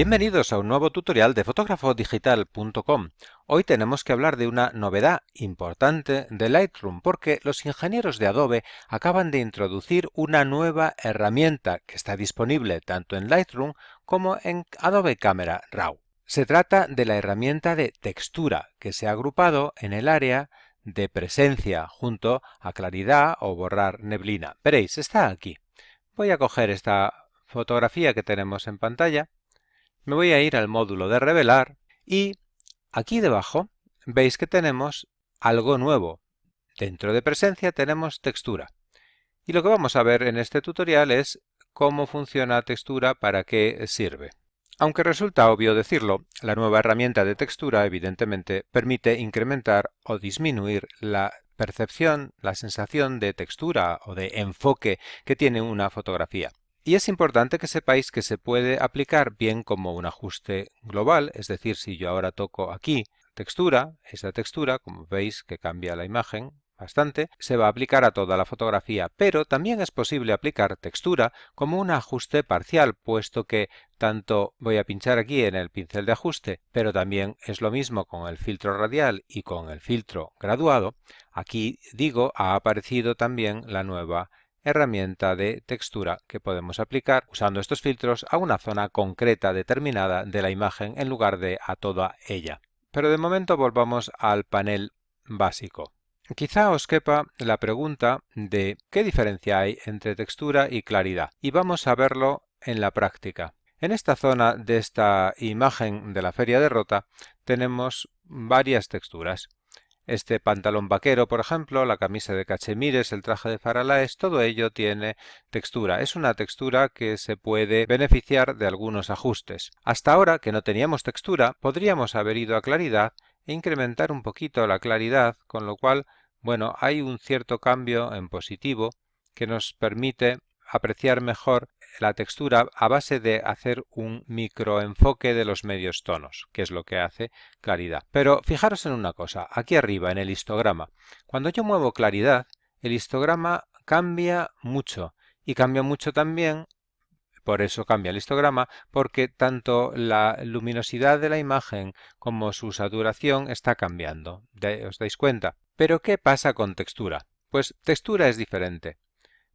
Bienvenidos a un nuevo tutorial de fotógrafodigital.com. Hoy tenemos que hablar de una novedad importante de Lightroom porque los ingenieros de Adobe acaban de introducir una nueva herramienta que está disponible tanto en Lightroom como en Adobe Camera Raw. Se trata de la herramienta de textura que se ha agrupado en el área de presencia junto a claridad o borrar neblina. Veréis, está aquí. Voy a coger esta fotografía que tenemos en pantalla. Me voy a ir al módulo de revelar y aquí debajo veis que tenemos algo nuevo. Dentro de presencia tenemos textura. Y lo que vamos a ver en este tutorial es cómo funciona textura, para qué sirve. Aunque resulta obvio decirlo, la nueva herramienta de textura evidentemente permite incrementar o disminuir la percepción, la sensación de textura o de enfoque que tiene una fotografía. Y es importante que sepáis que se puede aplicar bien como un ajuste global, es decir, si yo ahora toco aquí textura, esa textura, como veis que cambia la imagen bastante, se va a aplicar a toda la fotografía, pero también es posible aplicar textura como un ajuste parcial, puesto que tanto voy a pinchar aquí en el pincel de ajuste, pero también es lo mismo con el filtro radial y con el filtro graduado. Aquí digo, ha aparecido también la nueva herramienta de textura que podemos aplicar usando estos filtros a una zona concreta determinada de la imagen en lugar de a toda ella. Pero de momento volvamos al panel básico. Quizá os quepa la pregunta de ¿qué diferencia hay entre textura y claridad? Y vamos a verlo en la práctica. En esta zona de esta imagen de la feria de Rota tenemos varias texturas. Este pantalón vaquero, por ejemplo, la camisa de cachemires, el traje de Faralaes, todo ello tiene textura. Es una textura que se puede beneficiar de algunos ajustes. Hasta ahora, que no teníamos textura, podríamos haber ido a claridad e incrementar un poquito la claridad, con lo cual, bueno, hay un cierto cambio en positivo que nos permite apreciar mejor la textura a base de hacer un microenfoque de los medios tonos, que es lo que hace claridad. Pero fijaros en una cosa, aquí arriba en el histograma, cuando yo muevo claridad, el histograma cambia mucho, y cambia mucho también, por eso cambia el histograma, porque tanto la luminosidad de la imagen como su saturación está cambiando. ¿Os dais cuenta? Pero ¿qué pasa con textura? Pues textura es diferente.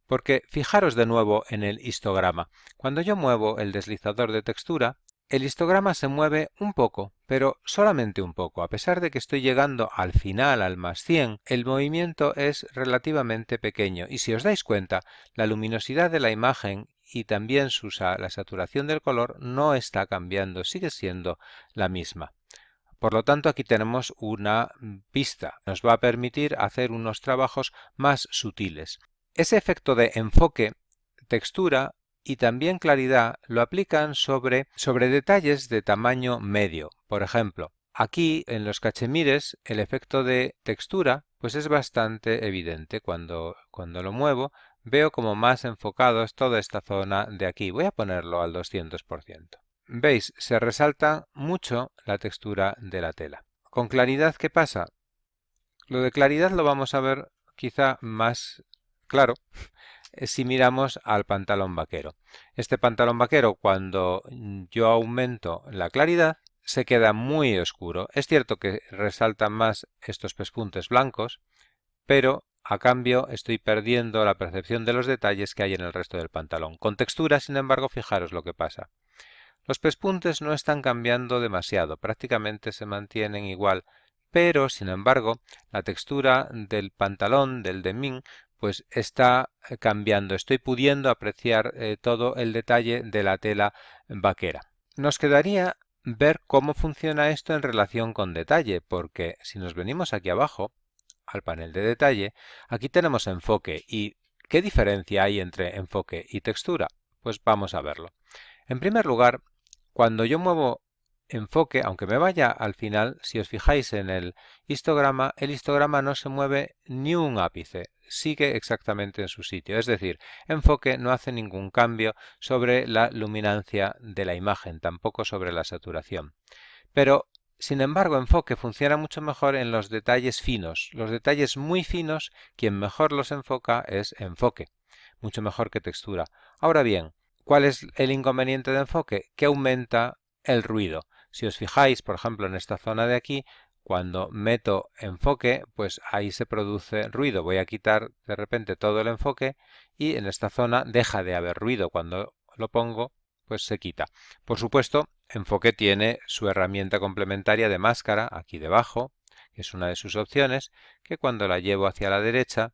Porque fijaros de nuevo en el histograma. Cuando yo muevo el deslizador de textura, el histograma se mueve un poco, pero solamente un poco. A pesar de que estoy llegando al final, al más 100, el movimiento es relativamente pequeño. Y si os dais cuenta, la luminosidad de la imagen y también la saturación del color no está cambiando, sigue siendo la misma. Por lo tanto, aquí tenemos una pista. Nos va a permitir hacer unos trabajos más sutiles. Ese efecto de enfoque, textura y también claridad lo aplican sobre detalles de tamaño medio. Por ejemplo, aquí en los cachemires el efecto de textura pues es bastante evidente. Cuando lo muevo veo como más enfocado es toda esta zona de aquí. Voy a ponerlo al 200%. ¿Veis? Se resalta mucho la textura de la tela. ¿Con claridad qué pasa? Lo de claridad lo vamos a ver quizá más claro si miramos al pantalón vaquero. Este pantalón vaquero, cuando yo aumento la claridad, se queda muy oscuro. Es cierto que resaltan más estos pespuntes blancos, pero a cambio estoy perdiendo la percepción de los detalles que hay en el resto del pantalón. Con textura, sin embargo, fijaros lo que pasa. Los pespuntes no están cambiando demasiado, prácticamente se mantienen igual, pero sin embargo la textura del pantalón, del denim, pues está cambiando. Estoy pudiendo apreciar todo el detalle de la tela vaquera. Nos quedaría ver cómo funciona esto en relación con detalle, porque si nos venimos aquí abajo, al panel de detalle, aquí tenemos enfoque. ¿Y qué diferencia hay entre enfoque y textura? Pues vamos a verlo. En primer lugar, cuando yo muevo enfoque, aunque me vaya al final, si os fijáis en el histograma no se mueve ni un ápice, sigue exactamente en su sitio. Es decir, enfoque no hace ningún cambio sobre la luminancia de la imagen, tampoco sobre la saturación. Pero, sin embargo, enfoque funciona mucho mejor en los detalles finos. Los detalles muy finos, quien mejor los enfoca es enfoque, mucho mejor que textura. Ahora bien, ¿cuál es el inconveniente de enfoque? Que aumenta el ruido. Si os fijáis, por ejemplo, en esta zona de aquí, cuando meto enfoque, pues ahí se produce ruido. Voy a quitar de repente todo el enfoque y en esta zona deja de haber ruido. Cuando lo pongo, pues se quita. Por supuesto, enfoque tiene su herramienta complementaria de máscara aquí debajo, que es una de sus opciones, que cuando la llevo hacia la derecha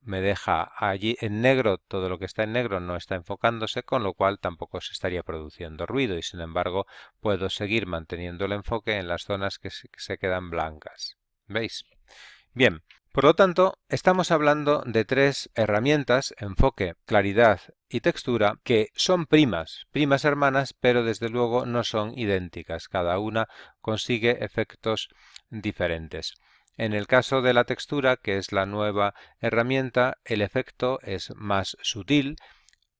me deja allí en negro, todo lo que está en negro no está enfocándose, con lo cual tampoco se estaría produciendo ruido y sin embargo puedo seguir manteniendo el enfoque en las zonas que se quedan blancas. ¿Veis? Bien, por lo tanto, estamos hablando de tres herramientas, enfoque, claridad y textura, que son primas hermanas, pero desde luego no son idénticas. Cada una consigue efectos diferentes. En el caso de la textura, que es la nueva herramienta, el efecto es más sutil,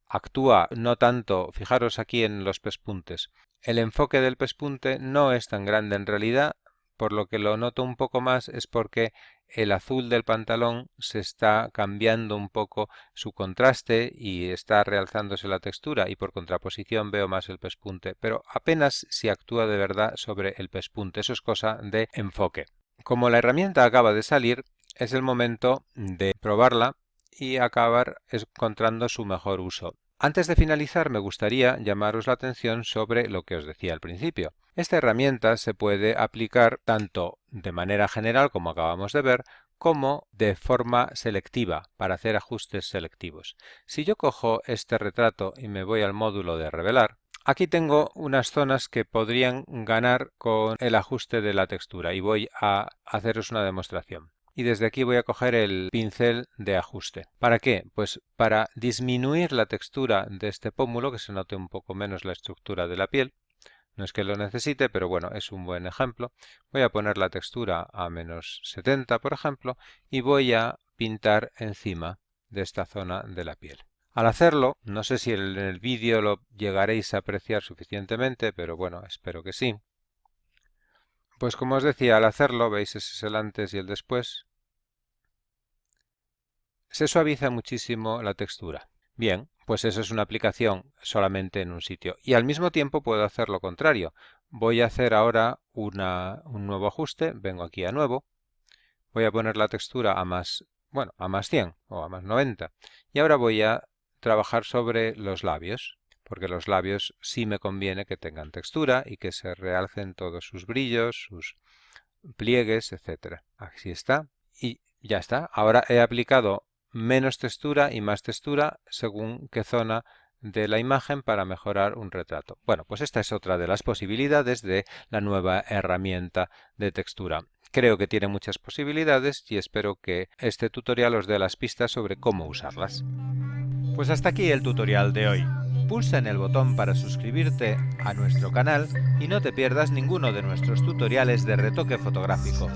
actúa no tanto, fijaros aquí en los pespuntes. El enfoque del pespunte no es tan grande en realidad, por lo que lo noto un poco más es porque el azul del pantalón se está cambiando un poco su contraste y está realzándose la textura y por contraposición veo más el pespunte, pero apenas si actúa de verdad sobre el pespunte. Eso es cosa de enfoque. Como la herramienta acaba de salir, es el momento de probarla y acabar encontrando su mejor uso. Antes de finalizar, me gustaría llamaros la atención sobre lo que os decía al principio. Esta herramienta se puede aplicar tanto de manera general, como acabamos de ver, como de forma selectiva, para hacer ajustes selectivos. Si yo cojo este retrato y me voy al módulo de revelar, aquí tengo unas zonas que podrían ganar con el ajuste de la textura y voy a haceros una demostración. Y desde aquí voy a coger el pincel de ajuste. ¿Para qué? Pues para disminuir la textura de este pómulo, que se note un poco menos la estructura de la piel. No es que lo necesite, pero bueno, es un buen ejemplo. Voy a poner la textura a menos 70, por ejemplo, y voy a pintar encima de esta zona de la piel. Al hacerlo, no sé si en el vídeo lo llegaréis a apreciar suficientemente, pero bueno, espero que sí. Pues como os decía, al hacerlo, veis ese es el antes y el después, se suaviza muchísimo la textura. Bien, pues eso es una aplicación solamente en un sitio. Y al mismo tiempo puedo hacer lo contrario. Voy a hacer ahora un nuevo ajuste, vengo aquí a nuevo, voy a poner la textura a más, bueno, a más 100 o a más 90. Y ahora voy a trabajar sobre los labios, porque los labios sí me conviene que tengan textura y que se realcen todos sus brillos, sus pliegues, etc. Así está. Y ya está. Ahora he aplicado menos textura y más textura según qué zona de la imagen para mejorar un retrato. Bueno, pues esta es otra de las posibilidades de la nueva herramienta de textura. Creo que tiene muchas posibilidades y espero que este tutorial os dé las pistas sobre cómo usarlas. Pues hasta aquí el tutorial de hoy. Pulsa en el botón para suscribirte a nuestro canal y no te pierdas ninguno de nuestros tutoriales de retoque fotográfico.